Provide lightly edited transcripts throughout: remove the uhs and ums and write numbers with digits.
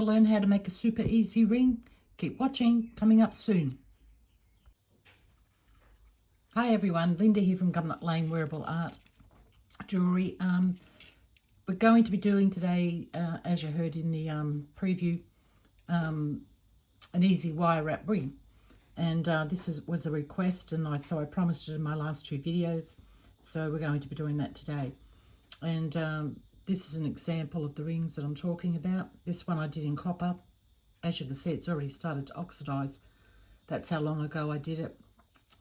learn how to make a super easy ring? Keep watching, coming up soon. Hi everyone, Linda here from Gumnut Lane Wearable Art Jewellery. We're going to be doing today, as you heard in the preview, an easy wire wrap ring. And this was a request, and so I promised it in my last two videos. So we're going to be doing that today. And this is an example of the rings that I'm talking about. This one I did in copper. As you can see, it's already started to oxidize. That's how long ago I did it.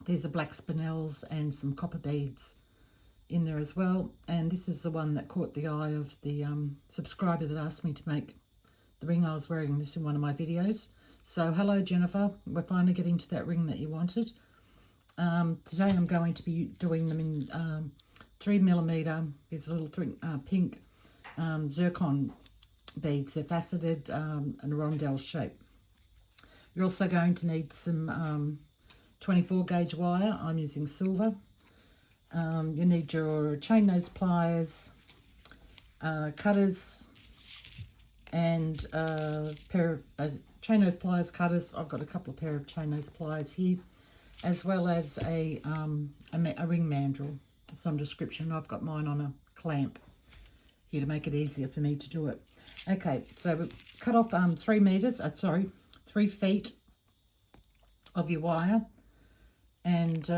These are black spinels and some copper beads in there as well. And this is the one that caught the eye of the subscriber that asked me to make the ring I was wearing this in one of my videos. So hello Jennifer, we're finally getting to that ring that you wanted. Today I'm going to be doing them in 3mm, these little pink zircon beads. They're faceted and a rondelle shape. You're also going to need some 24 gauge wire. I'm using silver. You need your chain nose pliers, cutters, and a pair of chain nose pliers, cutters. I've got a couple of pair of chain nose pliers here, as well as a ring mandrel of some description. I've got mine on a clamp here to make it easier for me to do it. Okay, so we've cut off 3 feet of your wire, and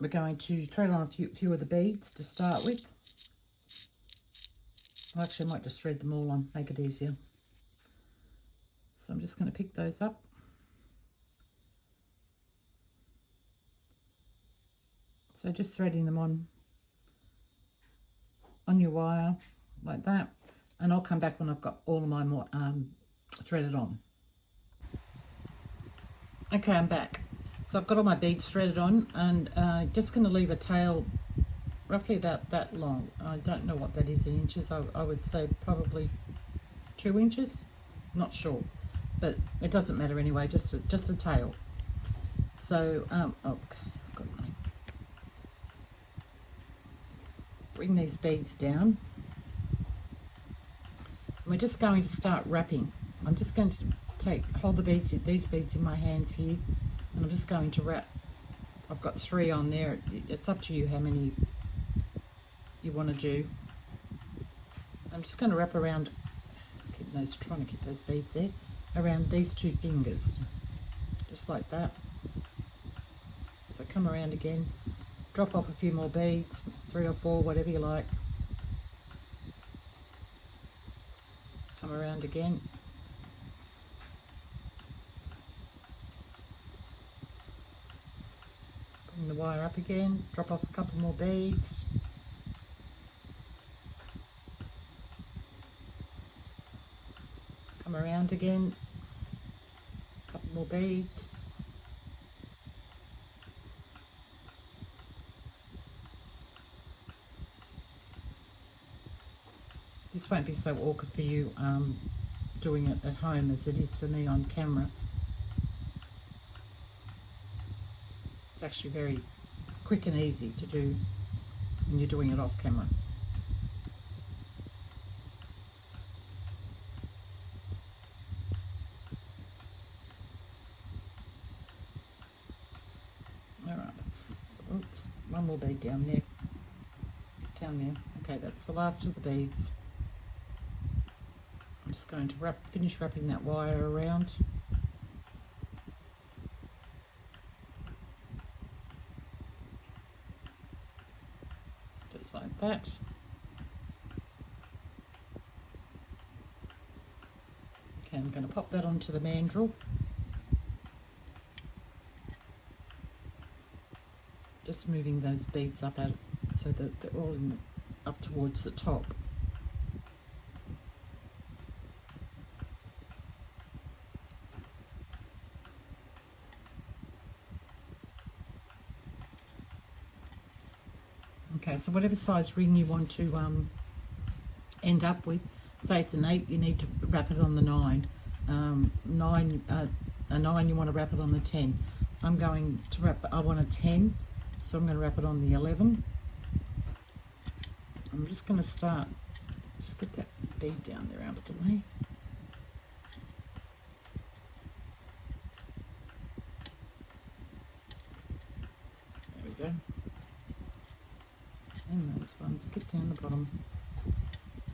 we're going to thread on a few of the beads to start with. Well, actually, I might just thread them all on, make it easier. So I'm just going to pick those up. So just threading them on your wire like that, and I'll come back when I've got all of mine threaded on. Okay, I'm back. So I've got all my beads threaded on, and just going to leave a tail roughly about that long. I don't know what that is in inches. I would say probably 2 inches. Not sure, but it doesn't matter anyway. Just a tail. So okay, I've got my, bring these beads down. And we're just going to start wrapping. I'm just going to hold these beads in my hands here, and I'm just going to wrap. I've got 3 on there. It's up to you how many you want to do. I'm just going to wrap around, trying to keep those beads there, around these 2 fingers, just like that. So come around again, drop off a few more beads, 3 or 4, whatever you like. Come around again. Bring the wire up again, drop off a couple more beads. Come around again, a couple more beads. This won't be so awkward for you doing it at home as it is for me on camera. It's actually very quick and easy to do when you're doing it off camera. Alright, oops, one more bead down there. Okay, that's the last of the beads. I'm just going to finish wrapping that wire around. Just like that. Okay, I'm going to pop that onto the mandrel. Just moving those beads up out so that they're all up towards the top. Okay, so whatever size ring you want to end up with, say it's an 8, you need to wrap it on the 9. A 9 you want to wrap it on the 10. I'm going to I want a 10, so I'm going to wrap it on the 11. I'm just going to start, just get that bead down there out of the way. and those ones, get down the bottom.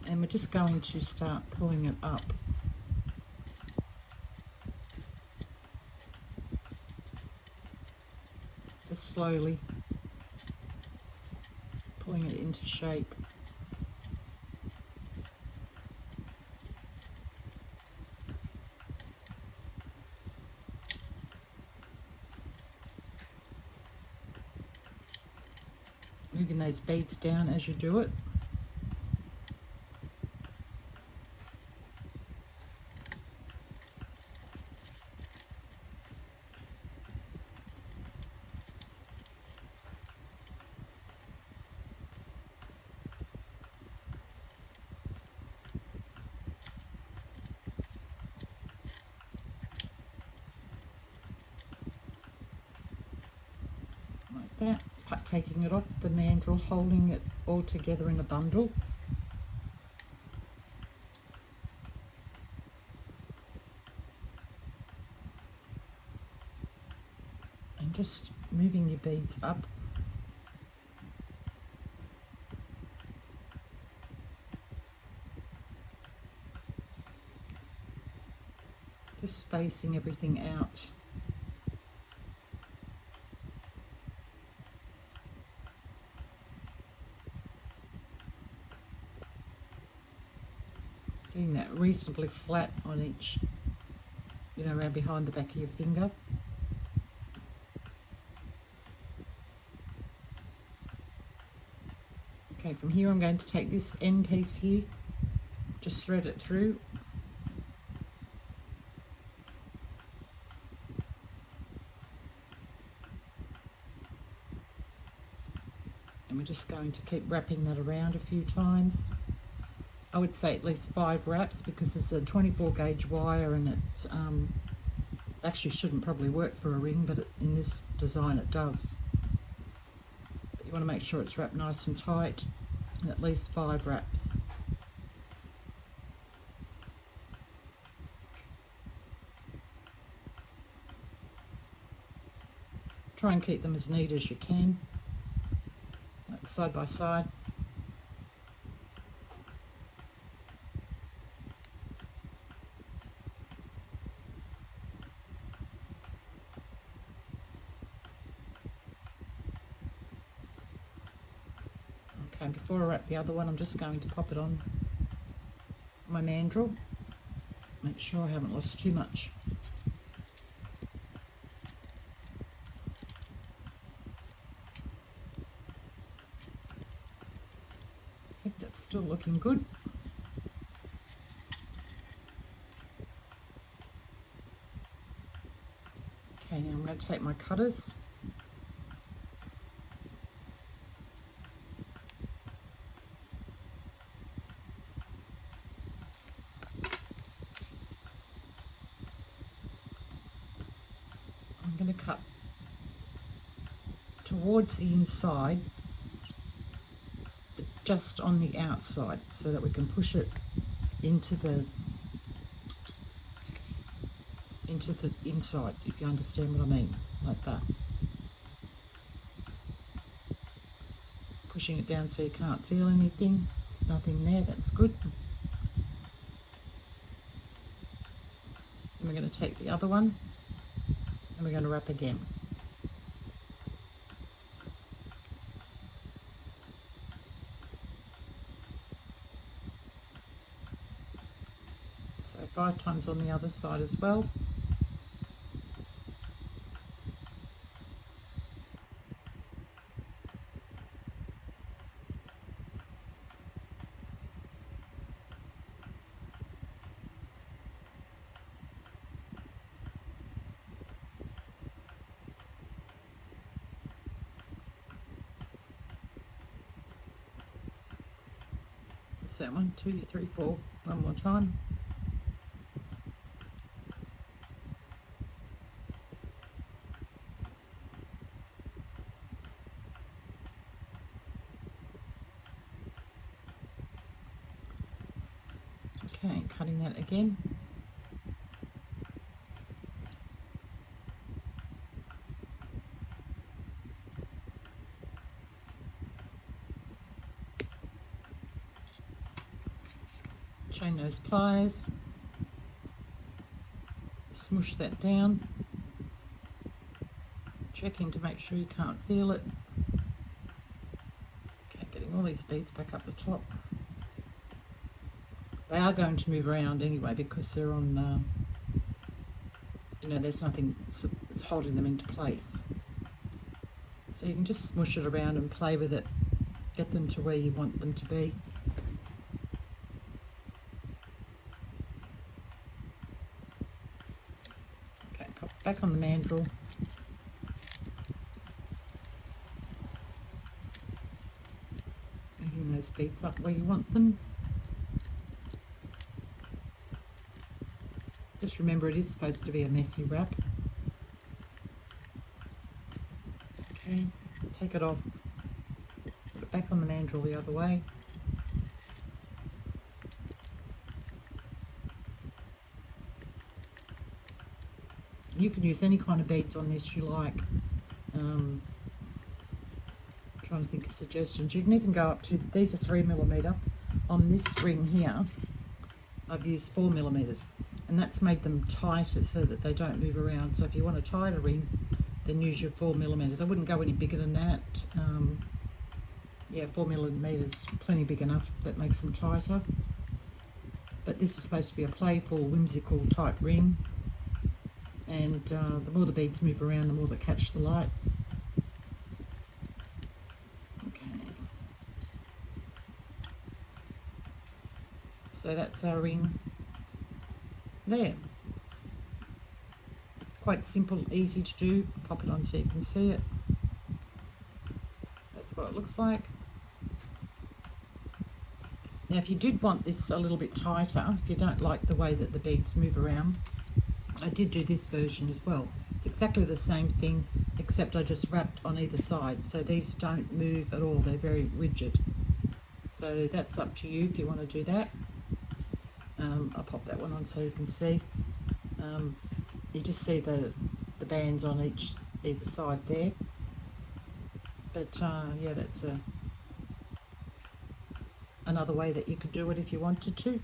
And we're just going to start pulling it up. Just slowly pulling it into shape. Moving those beads down as you do it. Like that, taking it off the mandrel, holding it all together in a bundle. And just moving your beads up. Just spacing everything out. Getting that reasonably flat on each, around behind the back of your finger. Okay, from here I'm going to take this end piece here, just thread it through. And we're just going to keep wrapping that around a few times. I would say at least 5 wraps, because it's a 24 gauge wire and it actually shouldn't probably work for a ring, but in this design it does. But you want to make sure it's wrapped nice and tight, and at least 5 wraps. Try and keep them as neat as you can, like side by side. Okay, before I wrap the other one, I'm just going to pop it on my mandrel. Make sure I haven't lost too much. I think that's still looking good. Okay, now I'm going to take my cutters. I'm going to cut towards the inside, but just on the outside, so that we can push it into the inside, if you understand what I mean, like that. Pushing it down so you can't feel anything. There's nothing there, that's good. And we're going to take the other one and we're going to wrap again. So 5 times on the other side as well. That 1, 2, 3, 4, one more time. Okay, cutting that again. chain nose pliers, smush that down, checking to make sure you can't feel it. Okay, getting all these beads back up the top. They are going to move around anyway because they're on, you know, there's nothing that's holding them into place. So you can just smush it around and play with it, get them to where you want them to be. Okay, pop back on the mandrel. Moving those beads up where you want them. Just remember it is supposed to be a messy wrap. Okay, take it off, put it back on the mandrel the other way. You can use any kind of beads on this you like. Trying to think of suggestions. You can even go up to, these are 3mm. On this ring here, I've used 4mm, and that's made them tighter so that they don't move around. So if you want a tighter ring, then use your 4mm. I wouldn't go any bigger than that. Yeah, 4mm, plenty big enough. That makes them tighter. But this is supposed to be a playful, whimsical type ring. And the more the beads move around, the more they catch the light. Okay. So that's our ring there. Quite simple, easy to do. Pop it on so you can see it. That's what it looks like. Now if you did want this a little bit tighter, if you don't like the way that the beads move around, I did do this version as well. It's exactly the same thing, except I just wrapped on either side. So these don't move at all, they're very rigid. So that's up to you if you want to do that. I'll pop that one on so you can see. You just see the bands on either side there. But yeah, that's another way that you could do it if you wanted to.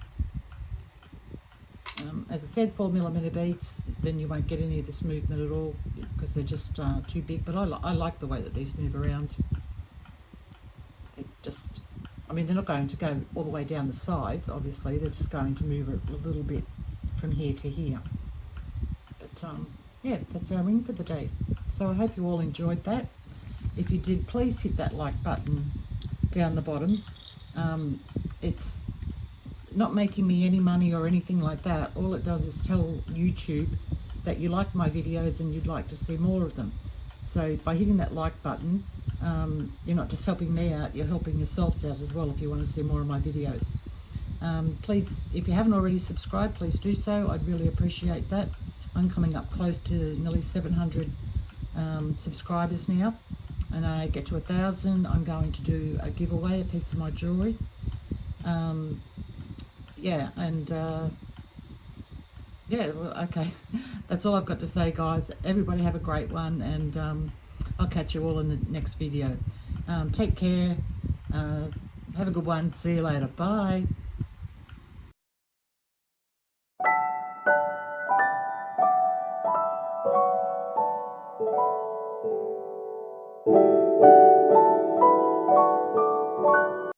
As I said, 4mm beads, then you won't get any of this movement at all because they're just too big. But I like the way that these move around. They just, I mean, they're not going to go all the way down the sides, obviously. They're just going to move it a little bit from here to here. But yeah, that's our ring for the day. So I hope you all enjoyed that. If you did, please hit that like button down the bottom. It's not making me any money or anything like that. All it does is tell YouTube that you like my videos and you'd like to see more of them. So by hitting that like button, you're not just helping me out, you're helping yourselves out as well if you want to see more of my videos. Please, if you haven't already subscribed, please do so. I'd really appreciate that. I'm coming up close to nearly 700 subscribers now, and I get to 1,000, I'm going to do a giveaway, a piece of my jewellery. Yeah, and yeah, well, okay, that's all I've got to say, guys. Everybody have a great one, and I'll catch you all in the next video. Take care, have a good one, see you later, bye.